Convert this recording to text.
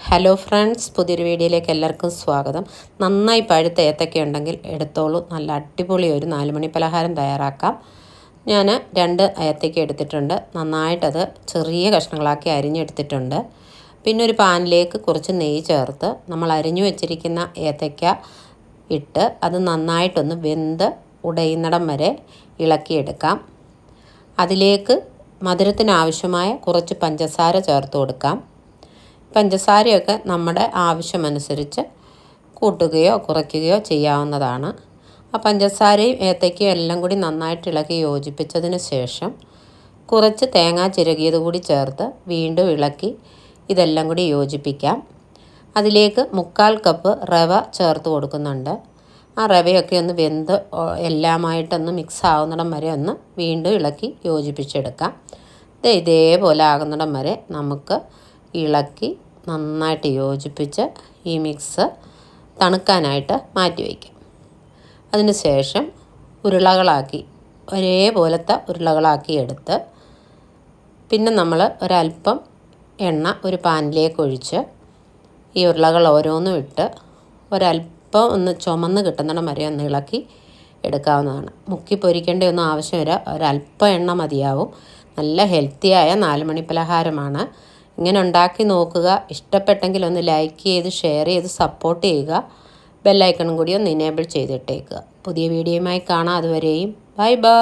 Hello friends, പുതിയൊരു വീഡിയോയിലേക്ക് എല്ലാവർക്കും സ്വാഗതം. നന്നായി പഴുത്ത ഏത്തക്ക ഉണ്ടെങ്കിൽ എടുത്തോളൂ. നല്ല അടിപൊളി ഒരു 4 മണി പലഹാരം തയ്യാറാക്കാം. ഞാൻ 2 ഏത്തക്ക എടുത്തിട്ടുണ്ട്. നന്നായിട്ടത് ചെറിയ കഷ്ണങ്ങളാക്കി അരിഞ്ഞെടുത്തിട്ടുണ്ട്. പിന്നെ ഒരു പാനിലേക്ക് കുറച്ച് നെയ്യ് ചേർത്ത് നമ്മൾ അരിഞ്ഞു വെച്ചിരിക്കുന്ന ഏത്തക്ക ഇട്ട് അത് നന്നായിട്ടൊന്ന് വെന്ത് ഉടയുന്നിടം വരെ ഇളക്കിയെടുക്കാം. അതിലേക്ക് മധുരത്തിനാവശ്യമായ കുറച്ച് പഞ്ചസാര ചേർത്ത് കൊടുക്കാം. പഞ്ചസാരയൊക്കെ നമ്മുടെ ആവശ്യമനുസരിച്ച് കൂട്ടുകയോ കുറയ്ക്കുകയോ ചെയ്യാവുന്നതാണ്. ആ പഞ്ചസാരയും ഏത്തയ്ക്കയും എല്ലാം കൂടി നന്നായിട്ട് ഇളക്കി യോജിപ്പിച്ചതിന് ശേഷം കുറച്ച് തേങ്ങ ചിരകിയത് കൂടി ചേർത്ത് വീണ്ടും ഇളക്കി ഇതെല്ലാം കൂടി യോജിപ്പിക്കാം. അതിലേക്ക് 1/4 കപ്പ് റവ ചേർത്ത് കൊടുക്കുന്നുണ്ട്. ആ റവയൊക്കെ ഒന്ന് വെന്ത് എല്ലാമായിട്ടൊന്ന് മിക്സ് ആവുന്നിടം വരെ ഒന്ന് വീണ്ടും ഇളക്കി യോജിപ്പിച്ചെടുക്കാം. ഇതേപോലെ ആകുന്നിടം വരെ നമുക്ക് ഇളക്കി നന്നായിട്ട് യോജിപ്പിച്ച് ഈ മിക്സ് തണുക്കാനായിട്ട് മാറ്റി വയ്ക്കാം. അതിന് ശേഷം ഉരുളകളാക്കി ഒരേപോലത്തെ ഉരുളകളാക്കി എടുത്ത് പിന്നെ നമ്മൾ ഒരല്പം എണ്ണ ഒരു പാനിലേക്ക് ഒഴിച്ച് ഈ ഉരുളകൾ ഓരോന്നും ഇട്ട് ഒരല്പം ഒന്ന് ചുമന്ന് കിട്ടുന്നിടം വരെ ഒന്ന് ഇളക്കി എടുക്കാവുന്നതാണ്. മുക്കി പൊരിക്കേണ്ട ഒന്നും ആവശ്യമില്ല, ഒരല്പം എണ്ണ മതിയാവും. നല്ല ഹെൽത്തിയായ 4 മണി പലഹാരമാണ്. ഇങ്ങനെ ഉണ്ടാക്കി നോക്കുക. ഇഷ്ടപ്പെട്ടെങ്കിൽ ഒന്ന് ലൈക്ക് ചെയ്ത് ഷെയർ ചെയ്ത് സപ്പോർട്ട് ചെയ്യുക. ബെല്ലൈക്കണും കൂടി ഒന്ന് ഇനേബിൾ ചെയ്തിട്ടേക്കുക. പുതിയ വീഡിയോയുമായി കാണാം. അതുവരെയും ബൈ ബൈ.